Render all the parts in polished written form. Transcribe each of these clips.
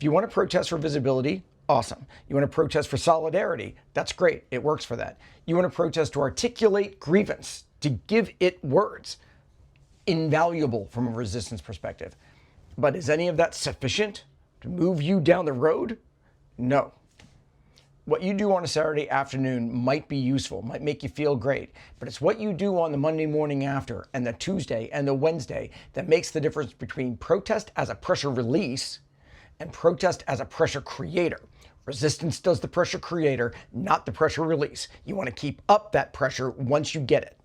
If you want to protest for visibility, awesome. You want to protest for solidarity, that's great. It works for that. You want to protest to articulate grievance, to give it words, invaluable from a resistance perspective. But is any of that sufficient to move you down the road? No. What you do on a Saturday afternoon might be useful, might make you feel great, but it's what you do on the Monday morning after and the Tuesday and the Wednesday that makes the difference between protest as a pressure release and protest as a pressure creator. Resistance does the pressure creator, not the pressure release. You want to keep up that pressure once you get it.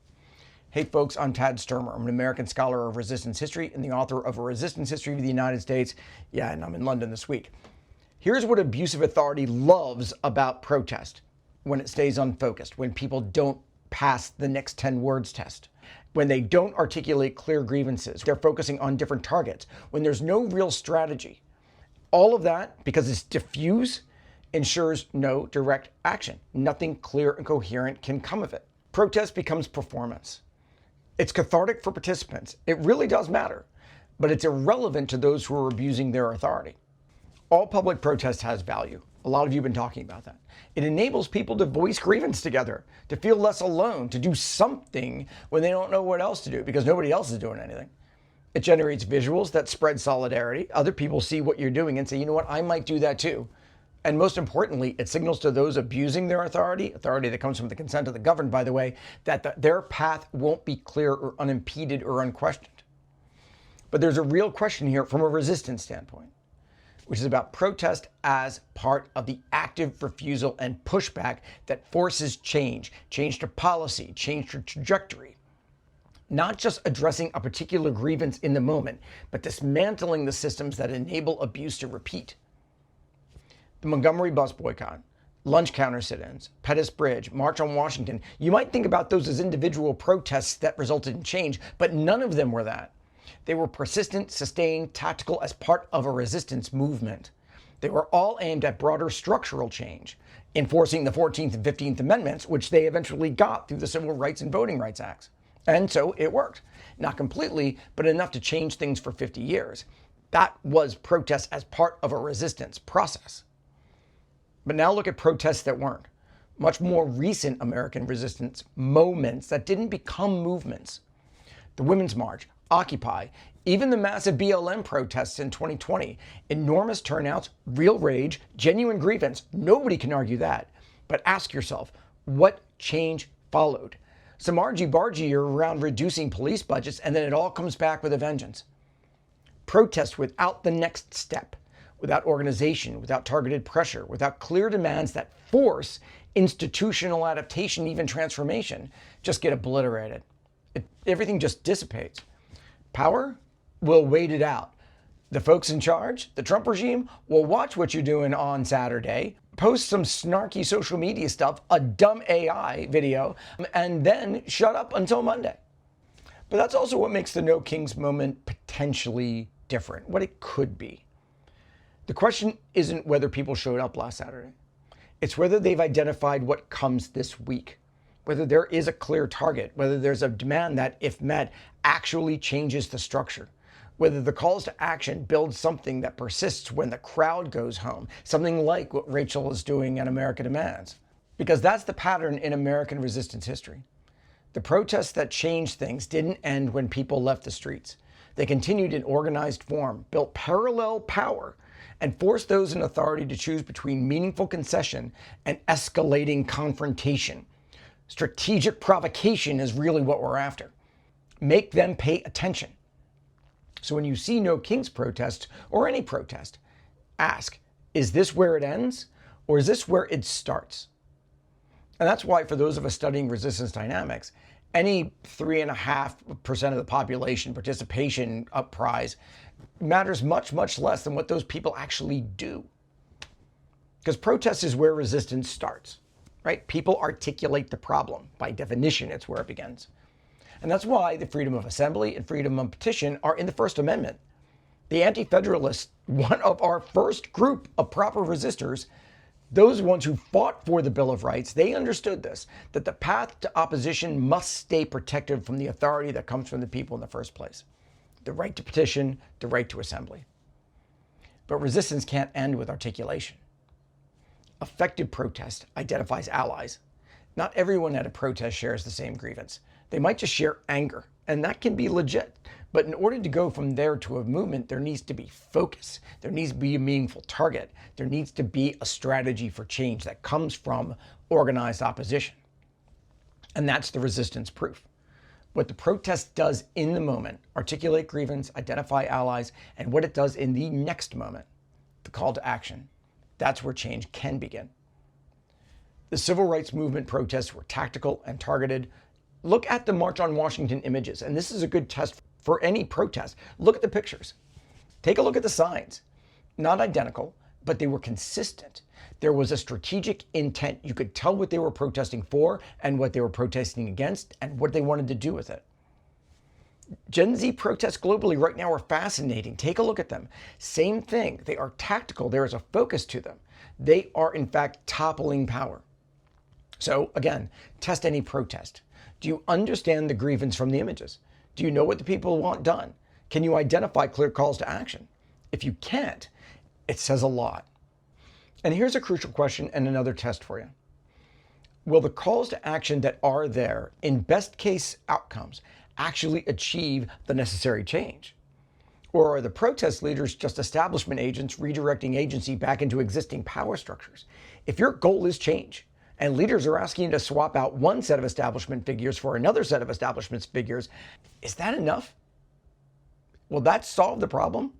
Hey folks, I'm Tad Sturmer. I'm an American scholar of resistance history and the author of A Resistance History of the United States. Yeah, and I'm in London this week. Here's what abusive authority loves about protest: when it stays unfocused, when people don't pass the next 10 words test, when they don't articulate clear grievances, they're focusing on different targets, when there's no real strategy. All of that, because it's diffuse, ensures no direct action. Nothing clear and coherent can come of it. Protest becomes performance. It's cathartic for participants. It really does matter, but it's irrelevant to those who are abusing their authority. All public protest has value. A lot of you have been talking about that. It enables people to voice grievance together, to feel less alone, to do something when they don't know what else to do because nobody else is doing anything. It generates visuals that spread solidarity. Other people see what you're doing and say, you know what, I might do that too. And most importantly, it signals to those abusing their authority that comes from the consent of the governed, by the way, that their path won't be clear or unimpeded or unquestioned. But there's a real question here from a resistance standpoint, which is about protest as part of the active refusal and pushback that forces change to policy, change to trajectory. Not just addressing a particular grievance in the moment, but dismantling the systems that enable abuse to repeat. The Montgomery bus boycott, lunch counter sit-ins, Pettus Bridge, March on Washington, you might think about those as individual protests that resulted in change, but none of them were that. They were persistent, sustained, tactical as part of a resistance movement. They were all aimed at broader structural change, enforcing the 14th and 15th Amendments, which they eventually got through the Civil Rights and Voting Rights Acts. And so it worked. Not completely, but enough to change things for 50 years. That was protest as part of a resistance process. But now look at protests that weren't. Much more recent American resistance moments that didn't become movements. The Women's March, Occupy, even the massive BLM protests in 2020. Enormous turnouts, real rage, genuine grievance. Nobody can argue that. But ask yourself, what change followed? Some argy-bargy around reducing police budgets, and then it all comes back with a vengeance. Protest without the next step, without organization, without targeted pressure, without clear demands that force institutional adaptation, even transformation, just get obliterated. Everything just dissipates. Power will wait it out. The folks in charge, the Trump regime, will watch what you're doing on Saturday, post some snarky social media stuff, a dumb AI video, and then shut up until Monday. But that's also what makes the No Kings moment potentially different, what it could be. The question isn't whether people showed up last Saturday. It's whether they've identified what comes this week, whether there is a clear target, whether there's a demand that, if met, actually changes the structure, whether the calls to action build something that persists when the crowd goes home, something like what Rachel is doing at America Demands. Because that's the pattern in American resistance history. The protests that changed things didn't end when people left the streets. They continued in organized form, built parallel power, and forced those in authority to choose between meaningful concession and escalating confrontation. Strategic provocation is really what we're after. Make them pay attention. So when you see No Kings protest, or any protest, ask, is this where it ends, or is this where it starts? And that's why, for those of us studying resistance dynamics, any 3.5% of the population participation uprise matters much, much less than what those people actually do. Because protest is where resistance starts, right? People articulate the problem. By definition, it's where it begins. And that's why the freedom of assembly and freedom of petition are in the First Amendment. The Anti-Federalists, one of our first group of proper resistors, those ones who fought for the Bill of Rights, they understood this, that the path to opposition must stay protected from the authority that comes from the people in the first place. The right to petition, the right to assembly. But resistance can't end with articulation. Effective protest identifies allies. Not everyone at a protest shares the same grievance. They might just share anger, and that can be legit. But in order to go from there to a movement, there needs to be focus. There needs to be a meaningful target. There needs to be a strategy for change that comes from organized opposition. And that's the resistance proof. What the protest does in the moment, articulate grievance, identify allies, and what it does in the next moment, the call to action. That's where change can begin. The civil rights movement protests were tactical and targeted. Look at the March on Washington images, and this is a good test for any protest. Look at the pictures. Take a look at the signs. Not identical, but they were consistent. There was a strategic intent. You could tell what they were protesting for and what they were protesting against and what they wanted to do with it. Gen Z protests globally right now are fascinating. Take a look at them. Same thing. They are tactical. There is a focus to them. They are, in fact, toppling power. So again, test any protest. Do you understand the grievance from the images? Do you know what the people want done? Can you identify clear calls to action? If you can't, it says a lot. And here's a crucial question and another test for you. Will the calls to action that are there in best case outcomes actually achieve the necessary change? Or are the protest leaders just establishment agents redirecting agency back into existing power structures? If your goal is change, and leaders are asking you to swap out one set of establishment figures for another set of establishment figures, is that enough? Will that solve the problem?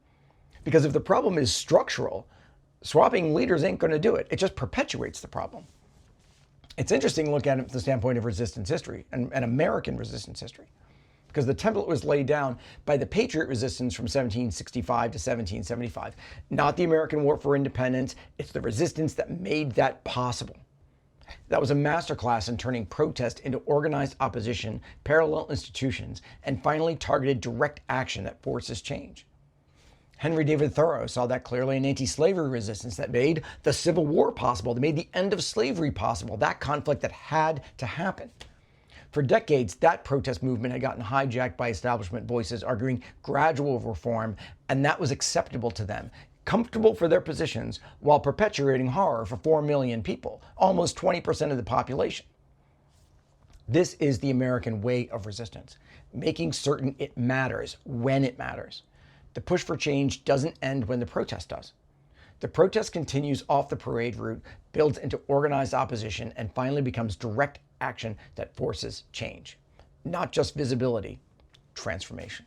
Because if the problem is structural, swapping leaders ain't going to do it. It just perpetuates the problem. It's interesting to look at it from the standpoint of resistance history and American resistance history, because the template was laid down by the Patriot resistance from 1765 to 1775. Not the American War for Independence. It's the resistance that made that possible. That was a masterclass in turning protest into organized opposition, parallel institutions, and finally targeted direct action that forces change. Henry David Thoreau saw that clearly in anti-slavery resistance that made the Civil War possible, that made the end of slavery possible, that conflict that had to happen. For decades, that protest movement had gotten hijacked by establishment voices arguing gradual reform, and that was acceptable to them, comfortable for their positions, while perpetuating horror for 4 million people, almost 20% of the population. This is the American way of resistance, making certain it matters when it matters. The push for change doesn't end when the protest does. The protest continues off the parade route, builds into organized opposition, and finally becomes direct action that forces change. Not just visibility, transformation.